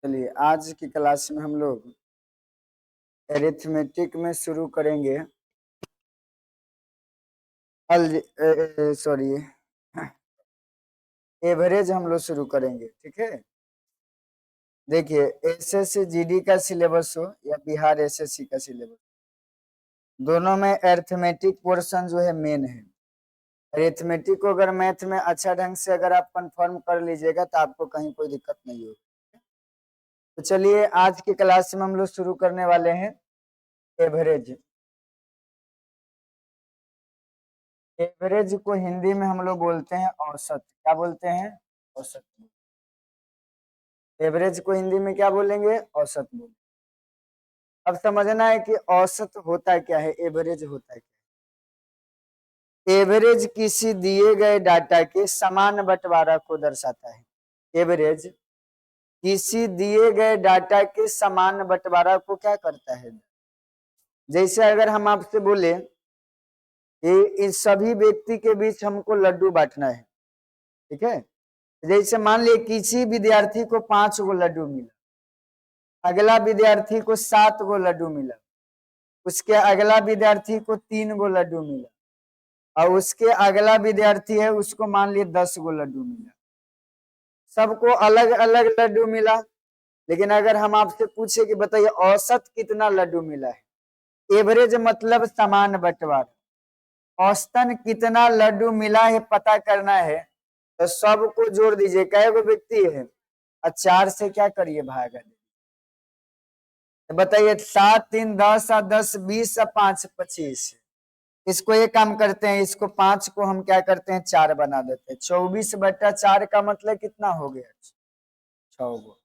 चलिए आज की क्लास में हम लोग एरिथमेटिक में शुरू करेंगे सॉरी एवरेज हम लोग शुरू करेंगे। ठीक है, देखिए एसएससी जीडी का सिलेबस हो या बिहार एसएससी का सिलेबस, दोनों में अरिथमेटिक पोर्शन जो है मेन है। अरिथमेटिक को अगर मैथ में अच्छा ढंग से अगर आप कंफर्म कर लीजिएगा तो आपको कहीं कोई दिक्कत नहीं होगी। तो चलिए आज की क्लास में हम लोग शुरू करने वाले हैं एवरेज। एवरेज को हिंदी में हम लोग बोलते हैं औसत। क्या बोलते हैं? औसत। एवरेज को हिंदी में क्या बोलेंगे? औसत बोलेंगे। अब समझना है कि औसत होता क्या है, एवरेज होता है क्या। एवरेज किसी दिए गए डाटा के समान बंटवारा को दर्शाता है। एवरेज किसी दिए गए डाटा के समान बंटवारा को क्या करता है? जैसे अगर हम आपसे बोले कि इस सभी व्यक्ति के बीच हमको लड्डू बांटना है, ठीक है, जैसे मान लिया किसी विद्यार्थी को 5 गो लड्डू मिला, अगला विद्यार्थी को 7 गो लड्डू मिला, उसके अगला विद्यार्थी को 3 गो लड्डू मिला, और उसके अगला विद्यार्थी है उसको मान लिया 10 गो लड्डू मिला। सबको अलग अलग लड्डू मिला, लेकिन अगर हम आपसे पूछे कि बताइए औसत कितना लड्डू मिला है, एवरेज मतलब समान बंटवारा, औसतन कितना लड्डू मिला है पता करना है, तो सबको जोड़ दीजिए। कै गो व्यक्ति है और 4 से क्या करिए भाग, बताइए 7 3 10 और 10 20 और 5 25। इसको एक काम करते हैं, इसको 5 को हम क्या करते हैं 4 बना देते हैं। 24/4 का मतलब कितना हो गया? 6 गो।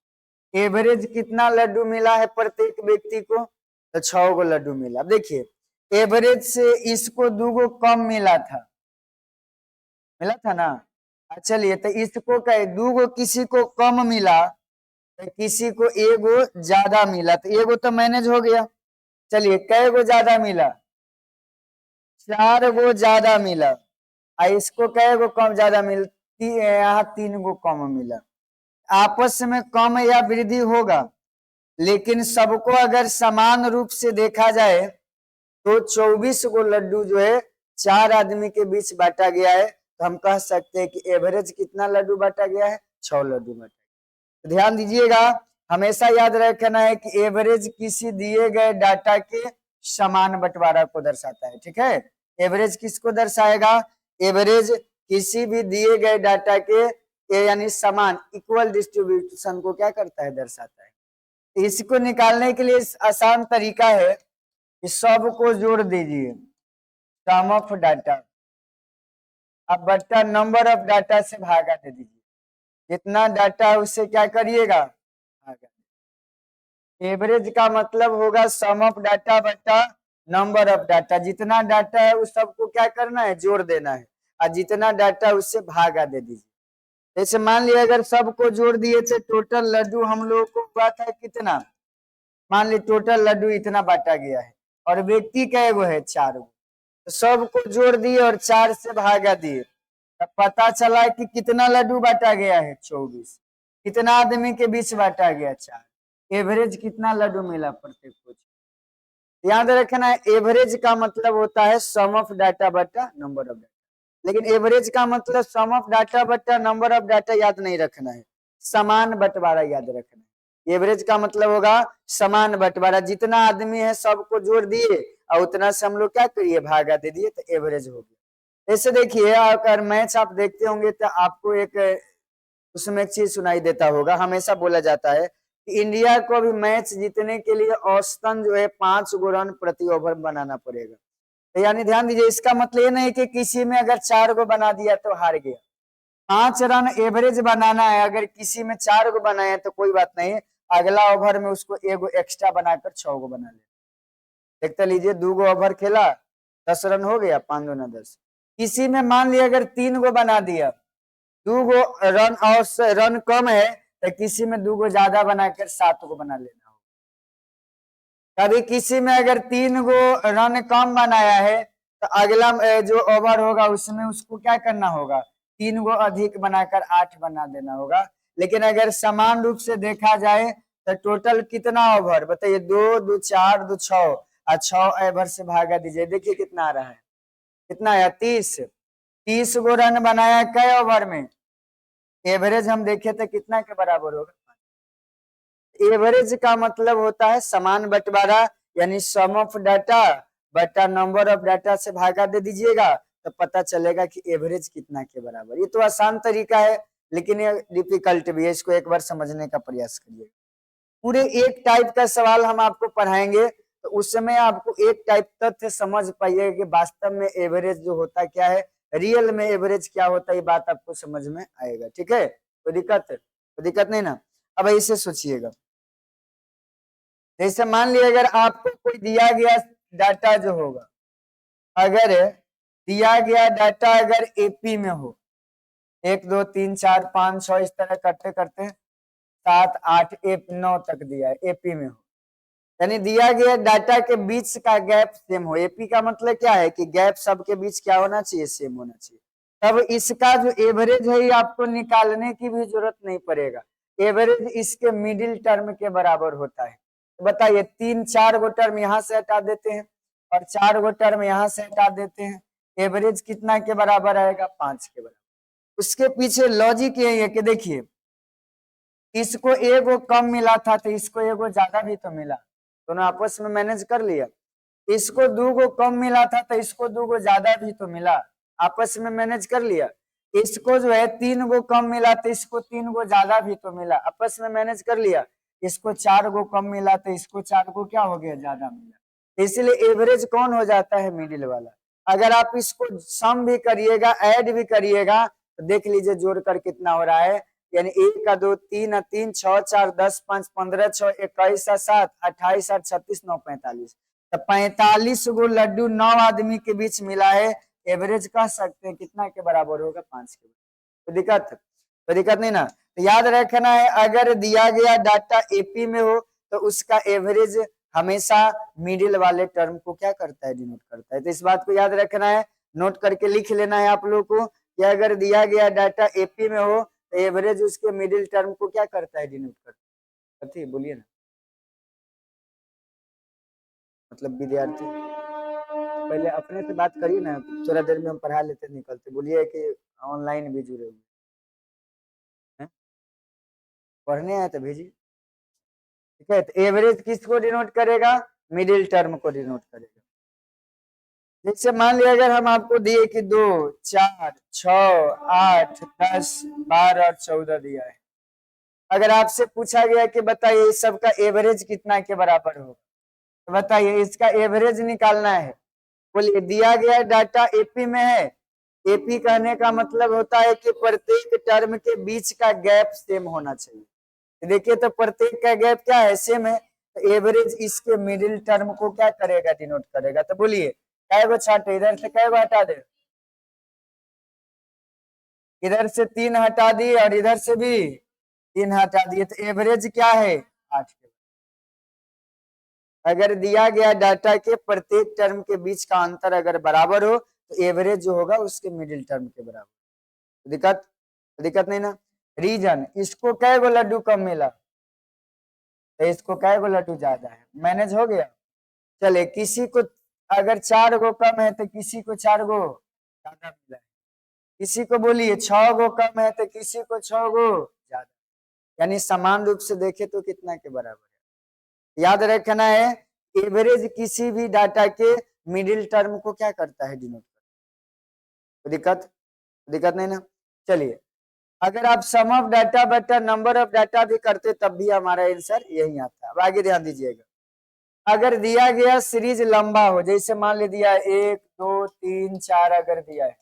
एवरेज कितना लड्डू मिला है प्रत्येक व्यक्ति को? तो 6 गो लड्डू मिला। अब देखिए एवरेज से इसको 2 गो कम मिला था ना। चलिए तो इसको कहे 2 गो किसी को कम मिला, किसी को एगो ज्यादा मिला, तो एगो तो मैनेज हो गया। चलिए कै गो ज्यादा मिला? 4 गो ज्यादा मिला। इसको कै गो कम ज्यादा मिलती है? यहाँ 3 गो कम मिला। आपस में कम या वृद्धि होगा, लेकिन सबको अगर समान रूप से देखा जाए तो 24 गो लड्डू जो है 4 आदमी के बीच बांटा गया है, तो हम कह सकते हैं कि एवरेज कितना लड्डू बांटा गया है? 6 लड्डू बांटा। ध्यान दीजिएगा, हमेशा याद रखना है कि एवरेज किसी दिए गए डाटा के समान बंटवारा को दर्शाता है। ठीक है, एवरेज किसको दर्शाएगा? एवरेज किसी भी दिए गए डाटा के यानी समान इक्वल डिस्ट्रीब्यूशन को क्या करता है? दर्शाता है। इसको निकालने के लिए आसान तरीका है कि सबको जोड़ दीजिए, सम ऑफ डाटा, अब बट्टा नंबर ऑफ डाटा से भागा दे दीजिए। जितना डाटा है उससे क्या करिएगा? एवरेज का मतलब होगा सम ऑफ डाटा बटा नंबर ऑफ डाटा। जितना डाटा है उस सबको क्या करना है? जोड़ देना है, और जितना डाटा है उससे भागा दे दीजिए। जैसे मान लिया अगर सबको जोड़ दिए थे, टोटल लड्डू हम लोगों को हुआ था कितना? मान ली टोटल लड्डू इतना बांटा गया है, और व्यक्ति कै गो है? 4 गो। तो सबको जोड़ दिए और 4 से भागा दिए, पता चला कि कितना लड्डू बांटा गया है? 24। कितना आदमी के बीच बांटा गया? 4। एवरेज कितना लड्डू मिला प्रत्येक को? याद रखना है एवरेज का मतलब होता है सम ऑफ डाटा बटा नंबर ऑफ डाटा, लेकिन एवरेज का मतलब सम ऑफ डाटा बटा नंबर ऑफ डाटा याद नहीं रखना है, समान बंटवारा याद रखना है। एवरेज का मतलब होगा समान बंटवारा, जितना आदमी है सबको जोड़ दिए और उतना से हम लोग क्या करिए? भागा दे दिए, तो एवरेज हो गया। ऐसे देखिए अगर मैच आप देखते होंगे तो आपको एक उसमें एक चीज सुनाई देता होगा, हमेशा बोला जाता है कि इंडिया को अभी मैच जीतने के लिए औसतन जो है 5 गो रन प्रति ओवर बनाना पड़ेगा। तो यानी ध्यान दीजिए, इसका मतलब ये नहीं कि किसी में अगर 4 गो बना दिया तो हार गया। 5 रन एवरेज बनाना है, अगर किसी में 4 गो बनाए तो कोई बात नहीं, अगला ओवर में उसको एगो एक्स्ट्रा बनाकर 6 गो बना ले। देखते लीजिए 2 गो ओवर खेला, 10 रन हो गया, 5 दूना 10। किसी में मान लिया अगर 3 गो बना दिया, 2 गो रन और रन कम है, तो किसी में 2 गो ज्यादा बनाकर 7 गो बना लेना हो। कभी किसी में अगर 3 गो रन कम बनाया है, तो अगला जो ओवर होगा उसमें उसको क्या करना होगा? 3 गो अधिक बनाकर 8 बना देना होगा। लेकिन अगर समान रूप से देखा जाए तो टोटल कितना ओवर बताइए, 2 2 4 2 6 और 6 ओवर से भागा दीजिए, देखिए कितना आ रहा है, कितना आया 30। 30 गो रन बनाया कई ओवर में, एवरेज हम देखे थे कितना के बराबर होगा। एवरेज का मतलब होता है समान बंटवारा, यानी सम ऑफ डाटा बटा नंबर ऑफ डाटा से भागा दे दीजिएगा तो पता चलेगा कि एवरेज कितना के बराबर। ये तो आसान तरीका है, लेकिन ये डिफिकल्ट भी है, इसको एक बार समझने का प्रयास करिए। पूरे एक टाइप का सवाल हम आपको पढ़ाएंगे, तो उस समय आपको एक टाइप तथ्य समझ पाइएगा कि वास्तव में एवरेज जो होता क्या है, रियल में एवरेज क्या होता है, ये बात आपको समझ में आएगा। ठीक है, कोई दिक्कत नहीं ना। अब ऐसे सोचिएगा, जैसे मान लिया अगर आपको कोई दिया गया डाटा जो होगा, अगर दिया गया डाटा अगर एपी में हो, 1 2 3 4 5 6 इस तरह करते करते 7 8 9 तक दिया है, एपी में हो, यानी दिया गया डाटा के बीच का गैप सेम हो। एपी का मतलब क्या है कि गैप सबके बीच क्या होना चाहिए, सेम होना चाहिए। तब इसका जो एवरेज है ये आपको निकालने की भी जरूरत नहीं पड़ेगा, एवरेज इसके मिडिल टर्म के बराबर होता है। तो बताइए 3 4 गो टर्म यहाँ से हटा देते हैं और 4 गो टर्म यहाँ से हटा देते हैं, एवरेज कितना के बराबर आएगा, 5 के बराबर। उसके पीछे लॉजिक यही है कि देखिए इसको एगो कम मिला था तो इसको एगो ज्यादा भी तो मिला, दोनों आपस में मैनेज कर लिया। इसको 2 गो कम मिला था तो इसको 2 गो ज्यादा भी तो मिला, आपस में मैनेज कर लिया। इसको जो है 3 गो कम मिला तो इसको 3 गो ज्यादा भी तो मिला, आपस में मैनेज कर लिया। इसको 4 गो कम मिला तो इसको 4 गो क्या हो गया, ज्यादा मिला। इसलिए एवरेज कौन हो जाता है, मिडिल वाला। अगर आप इसको सम भी करिएगा ऐड भी करिएगा तो देख लीजिए जोड़कर कितना हो रहा है, यानी 1 का 2 3 3 6 4 10 5 15 6 21 7 28 8 36 9 45, तो 45 गो लड्डू 9 आदमी के बीच मिला है, एवरेज कह सकते हैं कितना के बराबर होगा, 5 के बराबर। तो दिक्कत नहीं ना। तो याद रखना है अगर दिया गया डाटा एपी में हो तो उसका एवरेज हमेशा मिडिल वाले टर्म को क्या करता है, डिनोट करता है। तो इस बात को याद रखना है, नोट करके लिख लेना है आप लोग को कि अगर दिया गया डाटा एपी में हो तो एवरेज उसके मिडिल टर्म को क्या करता है, डिनोट करता है। बोलिए ना, मतलब विद्यार्थी पहले अपने से बात करिए ना, थोड़ा देर में हम पढ़ा लेते निकलते। बोलिए कि ऑनलाइन भी जुड़े हुए हैं, पढ़ने आए तो भेजिए। ठीक है, तो एवरेज किसको डिनोट करेगा, मिडिल टर्म को डिनोट करेगा। जैसे मान लिया अगर हम आपको दिए कि 2 4 6 8 10 12 और 14 दिया है, अगर आपसे पूछा गया कि बताइए इस सब का एवरेज कितना के बराबर हो, तो बताइए इसका एवरेज निकालना है। बोलिए दिया गया डाटा एपी में है, एपी कहने का मतलब होता है कि प्रत्येक टर्म के बीच का गैप सेम होना चाहिए। देखिए तो प्रत्येक का गैप क्या है, सेम है, तो एवरेज इसके मिडिल टर्म को क्या करेगा, डिनोट करेगा। तो बोलिए कै गो छाटे, इधर से कै गो हटा दे, इधर से 3 हटा दिए और इधर से भी 3 हटा दिए, तो एवरेज क्या है, 8 के। अगर दिया गया डाटा के प्रत्येक टर्म के बीच का अंतर अगर बराबर हो तो एवरेज जो होगा उसके मिडिल टर्म के बराबर। दिक्कत नहीं ना। रीजन, इसको कै गो लड्डू कम मिला तो इसको कै गो लड्डू ज्यादा है, मैनेज हो गया। चले किसी को अगर 4 गो कम है तो किसी को 4 गो ज्यादा मिला है, किसी को बोलिए 6 गो कम है तो किसी को 6 गो ज्यादा, यानी समान रूप से देखे तो कितना के बराबर है। याद रखना है एवरेज किसी भी डाटा के मिडिल टर्म को क्या करता है, डिनोट करता है। दिक्कत नहीं ना। चलिए अगर आप सम ऑफ डाटा बटा नंबर ऑफ डाटा भी करते तब भी हमारा आंसर यही आता है। अब आगे ध्यान दीजिएगा, अगर दिया गया सीरीज लंबा हो, जैसे मान ले दिया 1 2 3 4 अगर दिया है,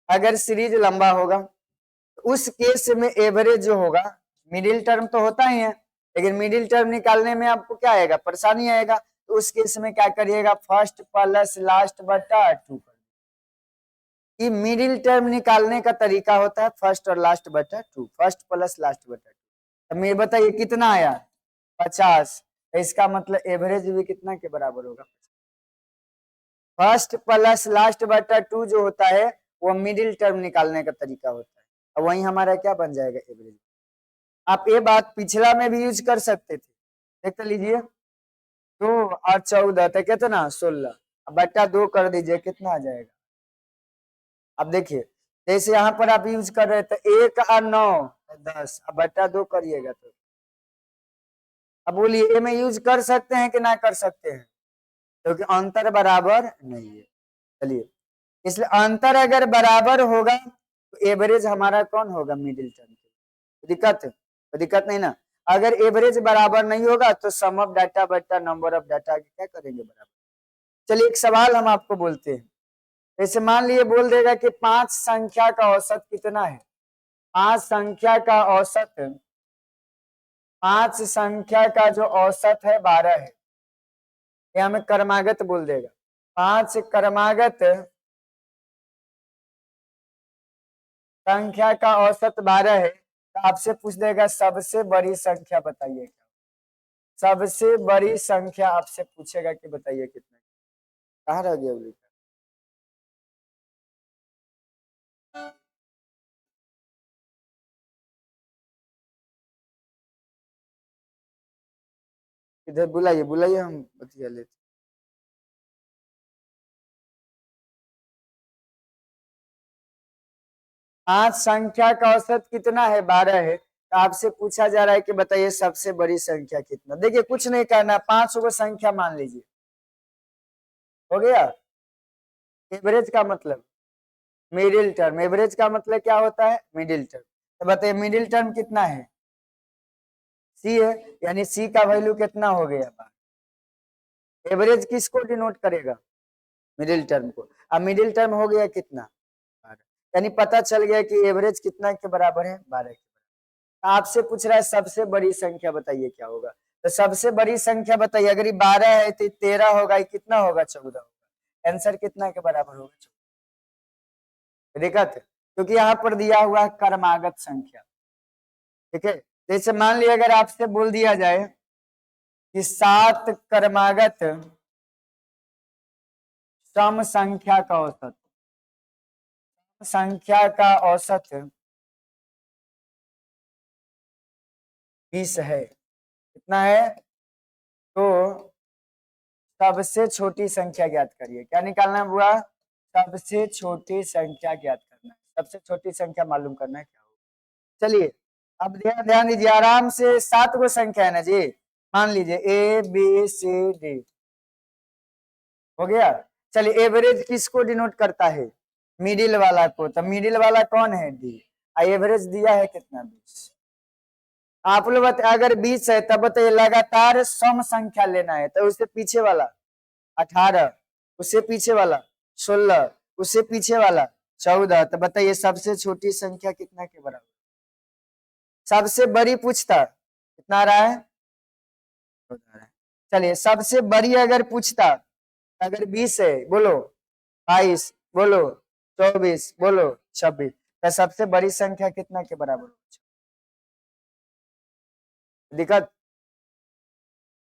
अगर सीरीज लंबा होगा तो उस केस में एवरेज जो होगा, मिडिल टर्म तो होता ही है, लेकिन मिडिल टर्म निकालने में आपको क्या आएगा, परेशानी आएगा। तो उस केस में क्या करिएगा, फर्स्ट प्लस लास्ट बटा 2 कर। ये मिडिल टर्म निकालने का तरीका होता है फर्स्ट और लास्ट बटा 2, फर्स्ट प्लस लास्ट बटा 2। तो मेरे बताइए कितना आया, 50। तो इसका मतलब एवरेज भी कितना के बराबर होगा, फर्स्ट प्लस लास्ट बटा 2 जो होता है वो मिडिल टर्म निकालने का तरीका होता है। और वही हमारा क्या बन जाएगा, एवरेज। आप ये बात पिछला में भी यूज कर सकते थे, देख तो लीजिए, 2 और 14 तो कितना 16, अब बट्टा 2 कर दीजिए, कितना आ जाएगा। अब देखिए जैसे यहाँ पर आप यूज कर रहे थे 1 और 9 10, अब बट्टा 2 करिएगा तो अब बोलिए ये में यूज कर सकते हैं कि ना कर सकते हैं, क्योंकि अंतर बराबर नहीं है। चलिए, इसलिए अंतर अगर बराबर होगा तो एवरेज हमारा कौन होगा, मिडिल टर्म। दिक्कत नहीं ना। अगर एवरेज बराबर नहीं होगा तो सम ऑफ डाटा बट्टा नंबर ऑफ डाटा क्या करेंगे, बराबर। चलिए एक सवाल हम आपको बोलते हैं, जैसे मान लिए बोल देगा कि 5 संख्या का औसत कितना है, 5 संख्या का औसत, 5 संख्या का जो औसत है 12 है, ये हमें क्रमागत बोल देगा। 5 क्रमागत संख्या का औसत 12 है, तो आपसे पूछ देगा सबसे बड़ी संख्या बताइए क्या, सबसे बड़ी संख्या आपसे पूछेगा कि बताइए कितना, कहाँ रह गया अभी, इधर बुलाइए बुलाइए, हम बतिया लेते। 5 संख्या का औसत कितना है, 12 है, तो आपसे पूछा जा रहा है कि बताइए सबसे बड़ी संख्या कितना। देखिए कुछ नहीं करना, 5 को संख्या मान लीजिए, हो गया। एवरेज का मतलब मिडिल टर्म, एवरेज का मतलब क्या होता है, मिडिल टर्म। तो बताइए मिडिल टर्म कितना है, सी है, यानी सी का वैल्यू कितना हो गया। एवरेज किसको डिनोट करेगा, मिडिल टर्म को। अब मिडिल टर्म हो गया कितना, 12, यानी पता चल गया कि एवरेज कितना के बराबर है, 12 के बराबर। आपसे पूछ रहा है सबसे बड़ी संख्या बताइए क्या होगा, तो सबसे बड़ी संख्या बताइए, अगर ये 12 है तो 13 होगा, ये कितना होगा, 14 होगा। आंसर कितना के बराबर होगा, 14। दिक्कत, क्योंकि यहाँ पर दिया हुआ है क्रमागत संख्या, ठीक है। जैसे मान लिया अगर आपसे बोल दिया जाए कि 7 क्रमागत सम संख्या का औसत, संख्या का औसत 20 है, कितना है, तो सबसे छोटी संख्या ज्ञात करिए। क्या निकालना हुआ, सबसे छोटी संख्या ज्ञात करना है, सबसे छोटी संख्या मालूम करना है क्या होगा। चलिए अब ध्यान ध्यान दीजिए, आराम से 7 को संख्या है ना जी, मान लीजिए ए बी सी डी, हो गया। चलिए एवरेज किसको डिनोट करता है, मिडिल वाला को, तो मिडिल वाला कौन है, डी। एवरेज दिया है कितना, 20। आप लोग अगर 20 है तब बताइए लगातार सम संख्या लेना है, तो उससे पीछे वाला 18, उससे पीछे वाला 16, उससे पीछे वाला 14, तो बताइए सबसे छोटी संख्या कितना के बराबर, सबसे बड़ी पूछता कितना आ रहा है, 14 आ रहा है। चलिए सबसे बड़ी अगर पूछता, अगर 20 है बोलो, 22 बोलो, 24 बोलो, 26, तो सबसे बड़ी संख्या कितना के बराबर, दिक्कत।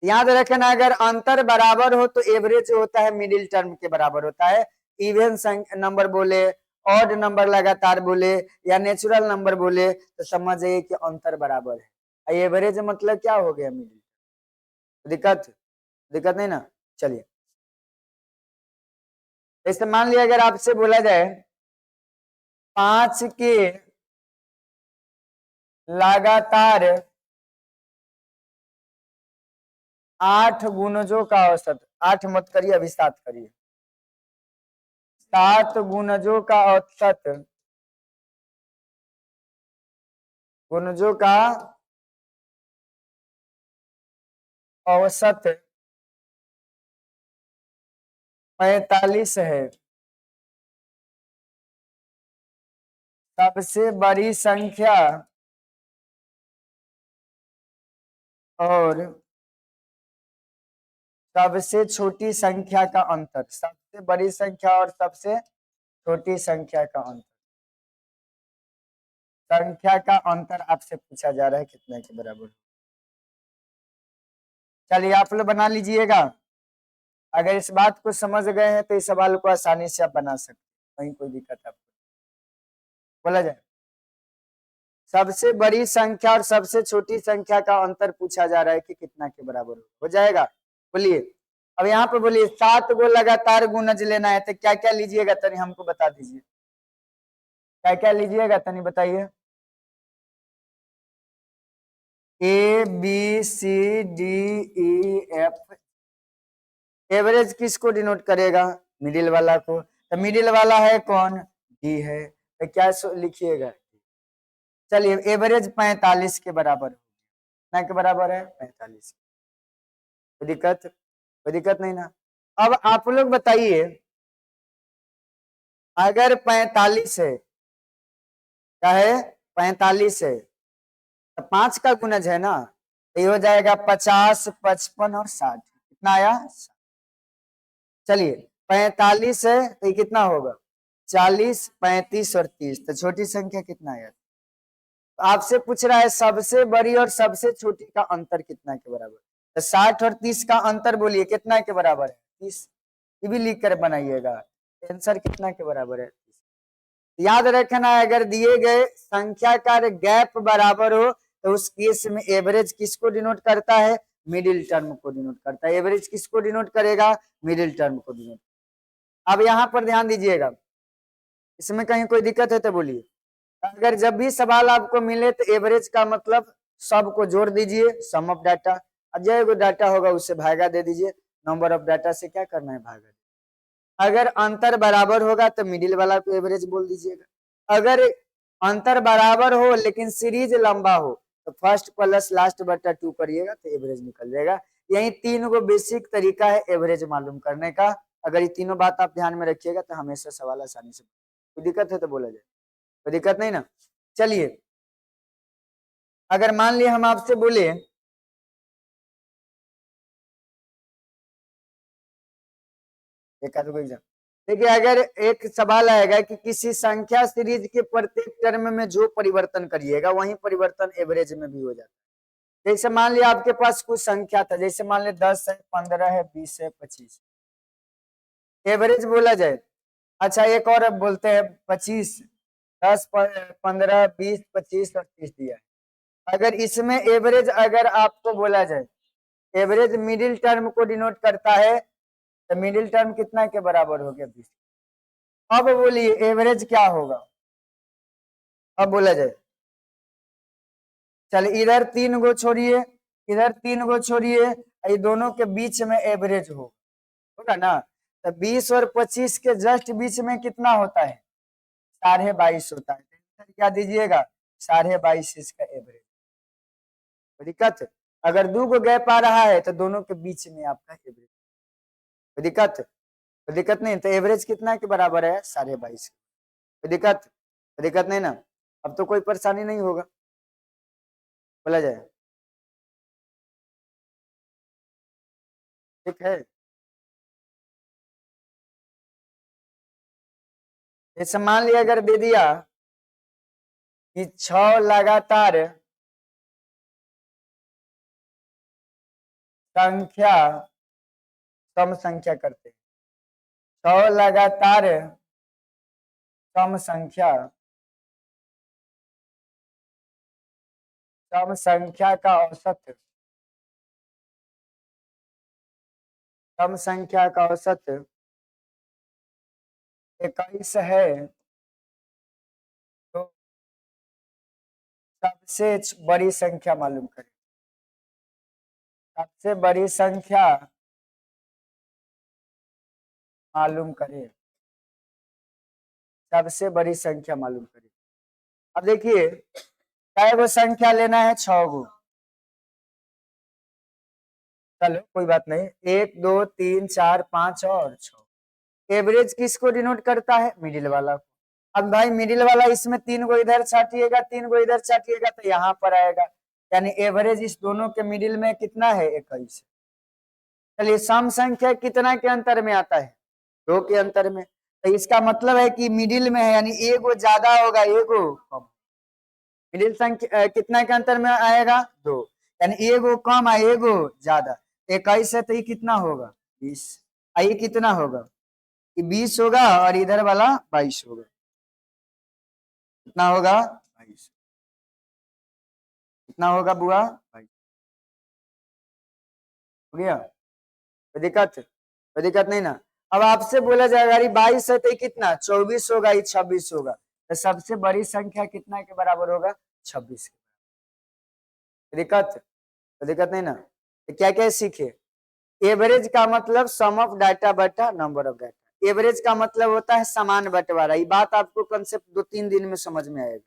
याद रखना अगर अंतर बराबर हो तो एवरेज होता है मिडिल टर्म के बराबर होता है। इवन नंबर बोले, ऑड नंबर लगातार बोले, या नेचुरल नंबर बोले, तो समझ जाइए कि अंतर बराबर है। एवरेज मतलब क्या हो गया, मिडिल। दिक्कत दिक्कत नहीं ना। चलिए जैसे मान लिया अगर आपसे बोला जाए 5 के लगातार 8 गुणजों का औसत, 8 मत करिए अभी 7 करिए, 7 गुणजों का औसत, गुणजों का औसत 45 है, सबसे बड़ी संख्या और सबसे छोटी संख्या का अंतर, सबसे बड़ी संख्या और सबसे छोटी संख्या का अंतर, संख्या का अंतर आपसे पूछा जा रहा है कितने के बराबर। चलिए आप लोग बना लीजिएगा, अगर इस बात को समझ गए हैं तो इस सवाल को आसानी से आप बना सकते हैं, कहीं कोई दिक्कत आपको बोला जाए। सबसे बड़ी संख्या और सबसे छोटी संख्या का अंतर पूछा जा रहा है कि कितना के बराबर हो जाएगा। बोलिए अब यहाँ पे बोलिए 7 गो लगातार गुणज लेना है तो क्या क्या लीजिएगा तनी हमको बता दीजिए, क्या क्या लीजिएगा तनी बताइए। A B C D E F, average किसको डिनोट करेगा, मिडिल वाला को, तो मिडिल वाला है कौन, डी है, तो क्या लिखिएगा। चलिए एवरेज 45 के बराबर, कितना के बराबर है 45, कोई दिक्कत नहीं ना। अब आप लोग बताइए अगर 45 है, क्या है 45 है, तो 5 का गुणज है ना, तो ये हो जाएगा 50, 55 और 60, कितना आया। चलिए 45 है तो ये कितना होगा 40, 35 और 30, तो छोटी संख्या कितना आया। तो आपसे पूछ रहा है सबसे बड़ी और सबसे छोटी का अंतर कितना के बराबर, तो 60 और 30 का अंतर बोलिए कितना के बराबर है 30, ये भी लिख कर बनाइएगा, आंसर कितना के बराबर है 30। याद रखना है अगर दिए गए संख्या का गैप बराबर हो तो उस केस में एवरेज किसको डिनोट करता है, मिडिल टर्म को डिनोट करता है। एवरेज किसको डिनोट करेगा, मिडिल टर्म को डिनोट। अब यहाँ पर ध्यान दीजिएगा, इसमें कहीं कोई दिक्कत है तो बोलिए। अगर जब भी सवाल आपको मिले तो एवरेज का मतलब सबको जोड़ दीजिए, सम ऑफ डाटा, जो डाटा होगा उससे भागा दे दीजिए, नंबर ऑफ डाटा से क्या करना है भागा। अगर अंतर बराबर होगा तो मिडिल वाला को एवरेज बोल दीजिएगा। अगर अंतर बराबर हो लेकिन सीरीज लंबा हो तो फर्स्ट प्लस लास्ट बटा 2 करिएगा तो एवरेज निकल जाएगा। यही 3 गो बेसिक तरीका है एवरेज मालूम करने का। अगर ये तीनों बात आप ध्यान में रखिएगा तो हमेशा सवाल आसानी से, कोई दिक्कत है तो बोला जाए, कोई दिक्कत नहीं ना। चलिए अगर मान लिया हम आपसे बोले एक आध एग्जाम, देखिए अगर एक सवाल आएगा कि किसी संख्या सीरीज के प्रत्येक टर्म में जो परिवर्तन करिएगा वही परिवर्तन एवरेज में भी हो जाता है। जैसे मान लिया आपके पास कुछ संख्या था, जैसे मान लिया 10 है, 15 है, 20 है, 25, एवरेज बोला जाए। अच्छा एक और अब बोलते हैं 25, 10, 15, 20, 25 और 30 दिया है। अगर इसमें एवरेज अगर आपको बोला जाए, एवरेज मिडिल टर्म को डिनोट करता है तो मिडिल टर्म कितना के बराबर हो गया 20। अब बोलिए एवरेज क्या होगा, अब बोला जाए। चलिए इधर 3 गो छोड़िए, इधर 3 गो छोड़िए, ये दोनों के बीच में एवरेज होगा ना, तो 20 और 25 के जस्ट बीच में कितना होता है 22.5 होता है। तो क्या दीजिएगा 22.5 इसका एवरेज। कोई दिक्कत, अगर 2 गो गैप आ रहा है तो दोनों के बीच में आपका एवरेज, कोई दिक्कत नहीं। तो एवरेज कितना के बराबर है 22.5। कोई दिक्कत नहीं ना, अब तो कोई परेशानी नहीं होगा, बोला जाए ठीक है। जैसे मान लिया अगर दे दिया कि 6 लगातार संख्या सम संख्या करते हैं, 6 लगातार सम संख्या का औसत, सम संख्या का औसत 21 है, तो सबसे बड़ी संख्या मालूम करें। सबसे बड़ी संख्या मालूम करें, सबसे बड़ी संख्या मालूम करें। अब देखिए कै गो संख्या लेना है 6 गो, चलो कोई बात नहीं, 1 2 3 4 5 और 6। एवरेज किसको डिनोट करता है, मिडिल वाला को। अब भाई मिडिल वाला इसमें 3 गो इधर छाटिएगा, 3 गो इधर छाटिएगा तो यहाँ पर आएगा, यानी एवरेज इस दोनों के मिडिल में कितना है 21। चलिए सम संख्या कितना के अंतर में आता है 2 के अंतर में, तो इसका मतलब है कि मिडिल में है, यानी एगो ज्यादा होगा एगो कम। मिडिल संख्या कितना के अंतर में आएगा 2, यानी एगो कम है एगो ज्यादा। 21 है तो ये कितना होगा 20, ये कितना होगा ये 20 होगा और इधर वाला 22 होगा, कितना होगा 22। कितना होगा बुआ भाई? हो गया? कोई दिक्कत नहीं ना? अब आपसे बोला जाएगा अरे 22 है तो ये कितना 24 होगा, ये 26 होगा, तो सबसे बड़ी संख्या कितना के बराबर होगा? 26 के। कोई दिक्कत नहीं ना? तो क्या क्या सीखे? एवरेज का मतलब सम ऑफ डाटा बटा नंबर ऑफ डाटा। एवरेज का मतलब होता है समान बंटवारा। ये बात आपको कंसेप्ट 2-3 दिन में समझ में आएगा।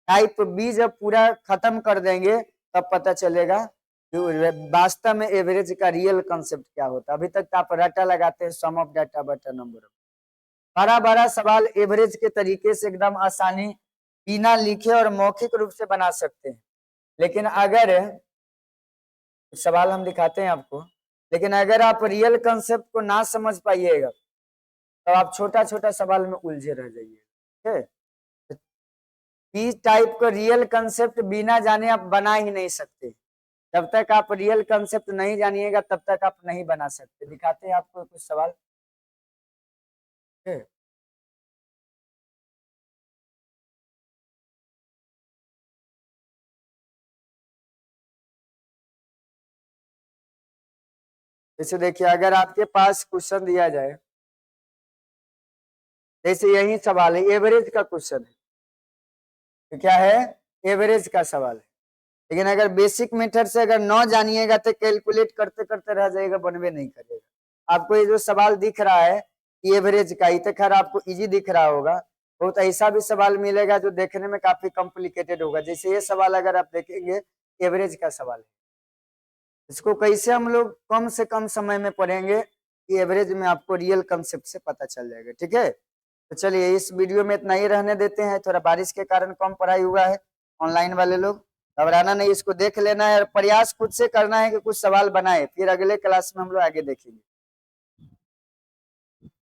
टाइप बी जब पूरा खत्म कर देंगे तब पता चलेगा वास्तव में एवरेज का रियल कंसेप्ट क्या होता है। अभी तक तो आप रटा लगाते हैं सम ऑफ डाटा बटा नंबर ऑफ। बड़ा बड़ा सवाल एवरेज के तरीके से एकदम आसानी बिना लिखे और मौखिक रूप से बना सकते हैं। लेकिन अगर सवाल हम दिखाते हैं आपको, लेकिन अगर आप रियल कंसेप्ट को ना समझ पाइएगा तो आप छोटा छोटा सवाल में उलझे रह जाइए। ठीक है? बी टाइप का रियल कंसेप्ट बिना जाने आप बना ही नहीं सकते। जब तक आप रियल कंसेप्ट नहीं जानिएगा तब तक आप नहीं बना सकते। दिखाते हैं आपको कुछ सवाल। जैसे देखिए अगर आपके पास क्वेश्चन दिया जाए, जैसे यही सवाल है, एवरेज का क्वेश्चन है, तो क्या है? एवरेज का सवाल है। लेकिन अगर बेसिक मेथड से अगर न जानिएगा तो कैलकुलेट करते करते रह जाएगा, बनवे नहीं करेगा। आपको ये जो सवाल दिख रहा है एवरेज का, तो खैर आपको इजी दिख रहा होगा। बहुत ऐसा भी सवाल मिलेगा जो देखने में काफी कॉम्प्लिकेटेड होगा। जैसे ये सवाल अगर आप देखेंगे एवरेज का सवाल है, इसको कैसे हम लोग कम से कम समय में पढ़ेंगे कि एवरेज में आपको रियल कंसेप्ट से पता चल जाएगा। ठीक है? तो चलिए इस वीडियो में इतना ही रहने देते हैं। थोड़ा बारिश के कारण कम पढ़ाई हुआ है। ऑनलाइन वाले लोग घबराना नहीं, इसको देख लेना है और प्रयास खुद से करना है कि कुछ सवाल बनाए, फिर अगले क्लास में हम लोग आगे देखेंगे।